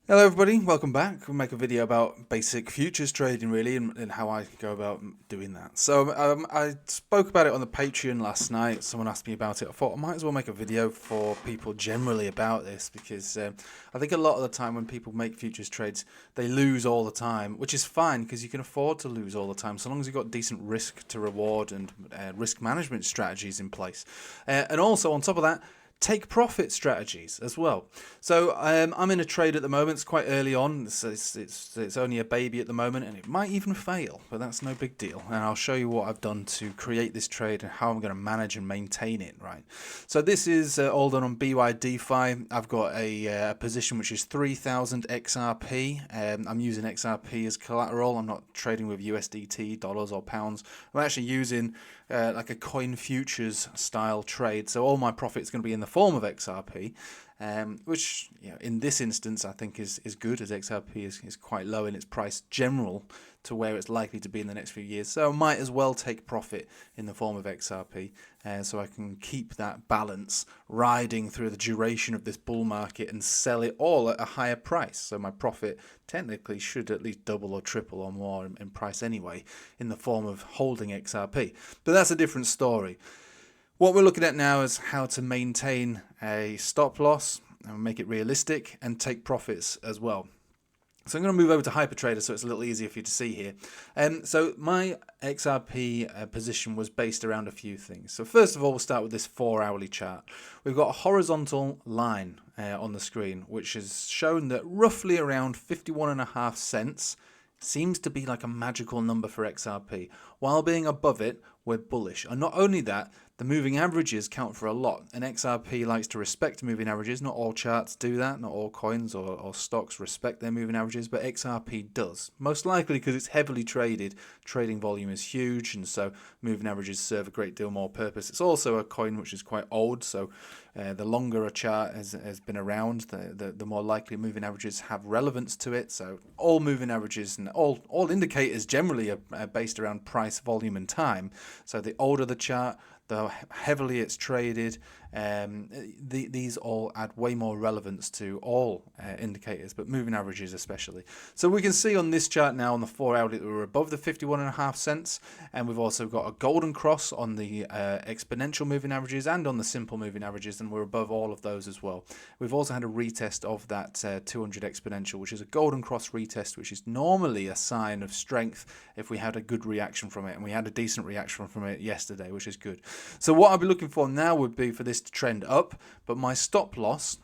Hello everybody, welcome back. We'll make a video about basic futures trading really and how I go about doing that. So I spoke about it on the Patreon last night. Someone asked me about it. I thought I might as well make a video for people generally about this because I think a lot of the time when people make futures trades, they lose all the time, which is fine because you can afford to lose all the time so long as you've got decent risk to reward and risk management strategies in place. And also on top of that, take profit strategies as well. So I'm in a trade at the moment. It's quite early on. It's only a baby at the moment, and it might even fail, but that's no big deal. And I'll show you what I've done to create this trade and how I'm going to manage and maintain it. Right. So this is all done on BYDFi. I've got a position which is 3,000 XRP. I'm using XRP as collateral. I'm not trading with USDT, dollars or pounds. I'm actually using like a coin futures style trade. So all my profit is going to be in the form of XRP, which in this instance I think is good, as XRP is quite low in its price general to where it's likely to be in the next few years. So I might as well take profit in the form of XRP so I can keep that balance riding through the duration of this bull market and sell it all at a higher price. So my profit technically should at least double or triple or more in price anyway in the form of holding XRP. But that's a different story. What we're looking at now is how to maintain a stop loss and make it realistic and take profits as well. So I'm going to move over to HyperTrader so it's a little easier for you to see here. So my XRP position was based around a few things. So first of all, we'll start with this 4-hourly chart. We've got a horizontal line on the screen, which has shown that roughly around 51.5 cents seems to be like a magical number for XRP. While being above it, we're bullish. And not only that, the moving averages count for a lot, and XRP likes to respect moving averages. Not all charts do that, not all coins or stocks respect their moving averages, but XRP does. Most likely because it's heavily traded, trading volume is huge, and so moving averages serve a great deal more purpose. It's also a coin which is quite old, so the longer a chart has been around, the more likely moving averages have relevance to it. So all moving averages and all indicators generally are based around price, volume, and time. So the older the chart, the heavily it's traded, these all add way more relevance to all indicators, but moving averages especially. So we can see on this chart now on the 4-hourly that we're above the 51.5 cents, and we've also got a golden cross on the exponential moving averages and on the simple moving averages, and we're above all of those as well. We've also had a retest of that 200 exponential, which is a golden cross retest, which is normally a sign of strength if we had a good reaction from it, and we had a decent reaction from it yesterday, which is good. So what I'll be looking for now would be for this to trend up, but my stop loss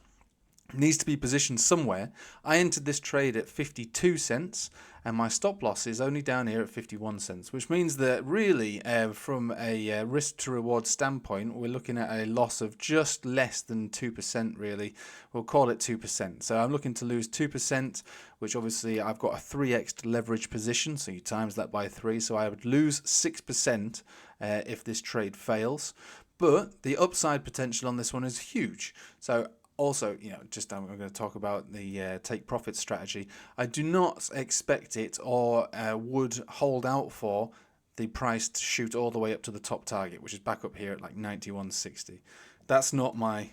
needs to be positioned somewhere. I entered this trade at 52 cents and my stop loss is only down here at 51 cents, which means that really from a risk to reward standpoint, we're looking at a loss of just less than 2% really. We'll call it 2%. So I'm looking to lose 2%, which obviously I've got a 3x leverage position, so you times that by 3, so I would lose 6% if this trade fails. But the upside potential on this one is huge. So also, just I'm going to talk about the take profit strategy. I do not expect it or would hold out for the price to shoot all the way up to the top target, which is back up here at like 91.60. That's not my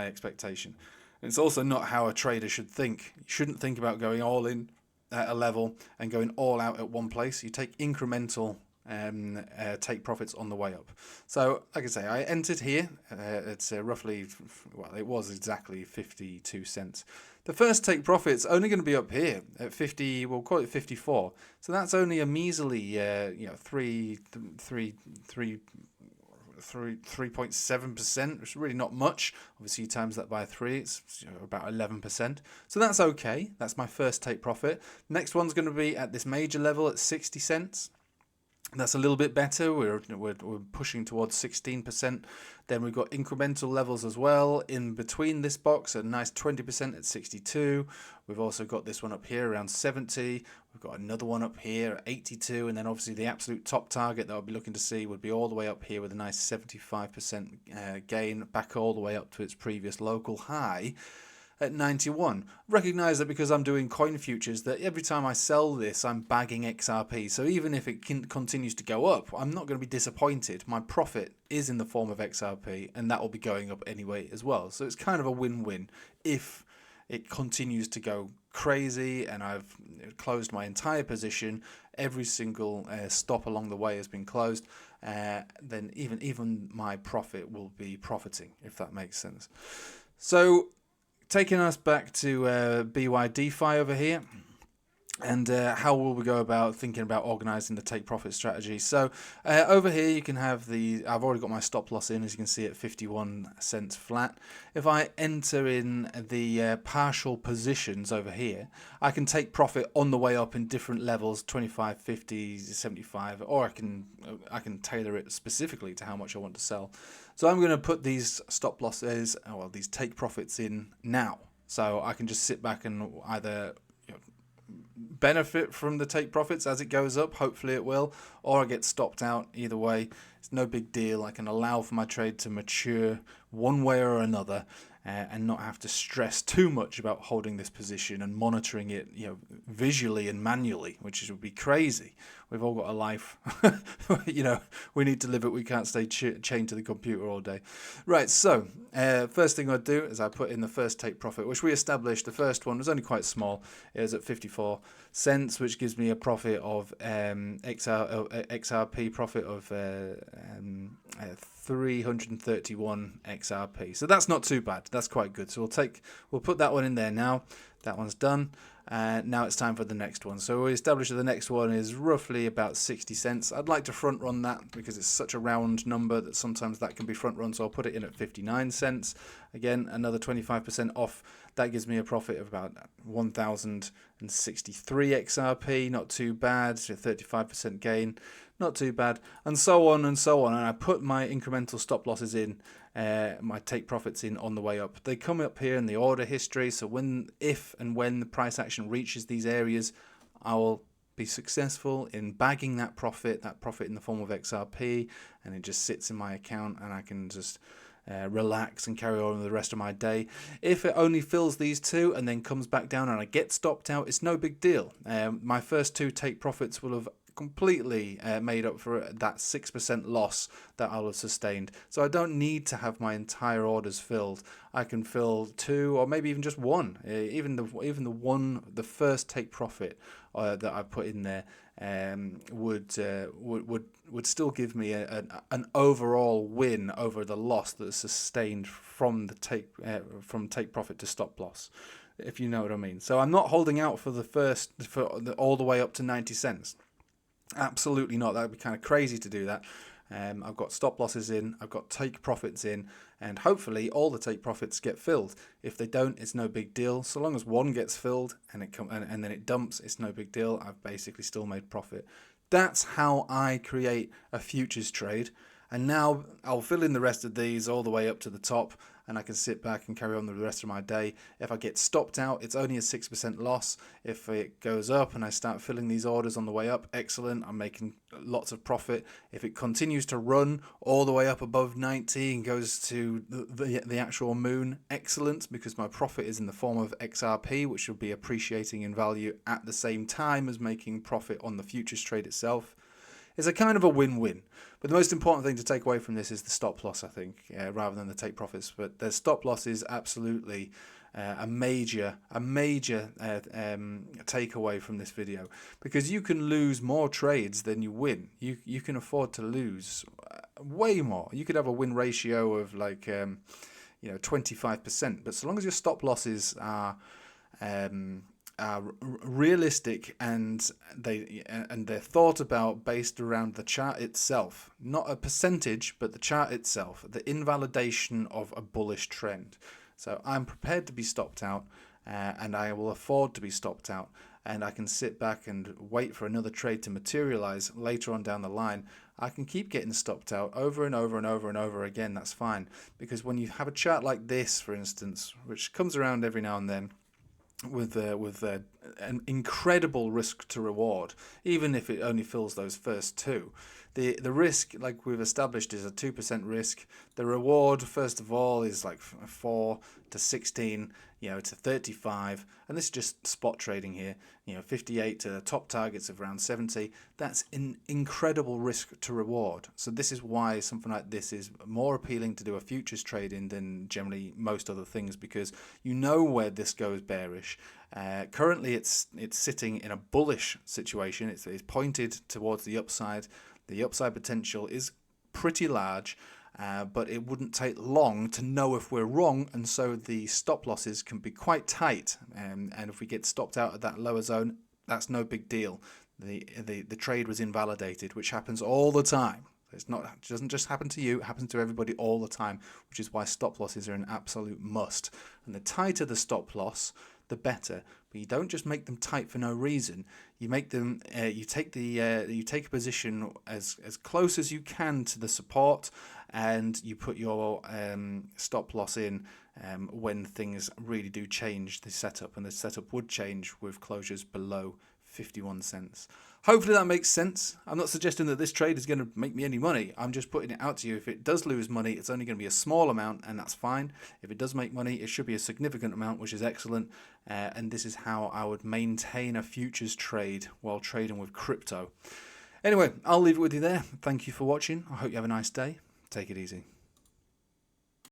expectation. It's also not how a trader should think. You shouldn't think about going all in at a level and going all out at one place. You take incremental take profits on the way up. So like I say, I entered here it's roughly, well, it was exactly 52 cents. The first take profit's only going to be up here at 50, we'll call it 54. So that's only a measly 3.7%, which is really not much. Obviously you times that by 3, it's about 11%. So that's okay. That's my first take profit. Next one's going to be at this major level at 60 cents. That's a little bit better. We're pushing towards 16%. Then we've got incremental levels as well in between this box, a nice 20% at 62. We've also got this one up here around 70. We've got another one up here at 82, and then obviously the absolute top target that I'll be looking to see would be all the way up here with a nice 75% gain, back all the way up to its previous local high at 91. Recognize that because I'm doing coin futures, that every time I sell this, I'm bagging XRP. So even if it continues to go up, I'm not going to be disappointed. My profit is in the form of XRP, and that will be going up anyway as well. So it's kind of a win-win if it continues to go crazy and I've closed my entire position, every single stop along the way has been closed, then even my profit will be profiting, if that makes sense. So taking us back to BYDFi over here, and how will we go about thinking about organizing the take profit strategy. So over here you can have I've already got my stop loss in, as you can see, at 51 cents flat. If I enter in the partial positions over here, I can take profit on the way up in different levels, 25, 50, 75, or I can tailor it specifically to how much I want to sell. So I'm going to put these stop losses, well, these take profits in now, so I can just sit back and either benefit from the take profits as it goes up, hopefully it will, or I get stopped out. Either way, it's no big deal. I can allow for my trade to mature one way or another, and not have to stress too much about holding this position and monitoring it, visually and manually, which would be crazy. We've all got a life, we need to live it. We can't stay chained to the computer all day. Right, so first thing I'd do is I put in the first take profit, which we established. The first one was only quite small. It was at 54 cents, which gives me a profit of XRP profit of 331 XRP. So that's not too bad. That's quite good. So we'll put that one in there now. That one's done. Now it's time for the next one. So we established that the next one is roughly about 60 cents. I'd like to front run that because it's such a round number that sometimes that can be front run. So I'll put it in at 59 cents. Again, another 25% off. That gives me a profit of about 1,063 XRP. Not too bad. So 35% gain. Not too bad, and so on and so on. And I put my incremental stop losses in, my take profits in on the way up. They come up here in the order history, so if and when the price action reaches these areas, I will be successful in bagging that profit in the form of XRP, and it just sits in my account, and I can just relax and carry on with the rest of my day. If it only fills these two and then comes back down and I get stopped out, it's no big deal. My first two take profits will have completely made up for that 6% loss that I'll have sustained. So I don't need to have my entire orders filled. I can fill two or maybe even just one. Even the first take profit that I put in there would still give me an overall win over the loss that's sustained from the take profit to stop loss, if you know what I mean. So I'm not holding out for all the way up to 90 cents. Absolutely not. That would be kind of crazy to do that. I've got stop losses in, I've got take profits in, and hopefully all the take profits get filled. If they don't, it's no big deal. So long as one gets filled and then it dumps, it's no big deal. I've basically still made profit. That's how I create a futures trade. And now I'll fill in the rest of these all the way up to the top, and I can sit back and carry on the rest of my day. If I get stopped out, it's only a 6% loss. If it goes up and I start filling these orders on the way up, excellent, I'm making lots of profit. If it continues to run all the way up above 90 and goes to the actual moon, excellent, because my profit is in the form of XRP, which will be appreciating in value at the same time as making profit on the futures trade itself. It's a kind of a win-win. But the most important thing to take away from this is the stop loss, I think, rather than the take profits. But the stop loss is absolutely a major takeaway from this video, because you can lose more trades than you win. You can afford to lose way more. You could have a win ratio of like 25%, but so long as your stop losses are realistic and they're thought about based around the chart itself, not a percentage, but the chart itself, the invalidation of a bullish trend. So I'm prepared to be stopped out, and I will afford to be stopped out, and I can sit back and wait for another trade to materialize later on down the line. I can keep getting stopped out over and over and over and over again. That's fine, because when you have a chart like this, for instance, which comes around every now and then, with an incredible risk to reward, even if it only fills those first two. The risk, like we've established, is a 2% risk. The reward, first of all, is like 4 to 16. to 35, and this is just spot trading here, 58 to top targets of around 70. That's an incredible risk to reward. So this is why something like this is more appealing to do a futures trading than generally most other things, because you know where this goes bearish. Currently it's sitting in a bullish situation. It's pointed towards the upside. The upside potential is pretty large. But it wouldn't take long to know if we're wrong, and so the stop losses can be quite tight. And if we get stopped out at that lower zone, that's no big deal. The trade was invalidated, which happens all the time. It doesn't just happen to you; it happens to everybody all the time, which is why stop losses are an absolute must. And the tighter the stop loss, the better. But you don't just make them tight for no reason. You make them. You take a position as close as you can to the support, and you put your stop loss in when things really do change the setup, and the setup would change with closures below 51 cents. Hopefully that makes sense. I'm not suggesting that this trade is going to make me any money. I'm just putting it out to you. If it does lose money, it's only going to be a small amount, and that's fine. If it does make money, it should be a significant amount, which is excellent. And this is how I would maintain a futures trade while trading with crypto. Anyway, I'll leave it with you there. Thank you for watching. I hope you have a nice day. Take it easy.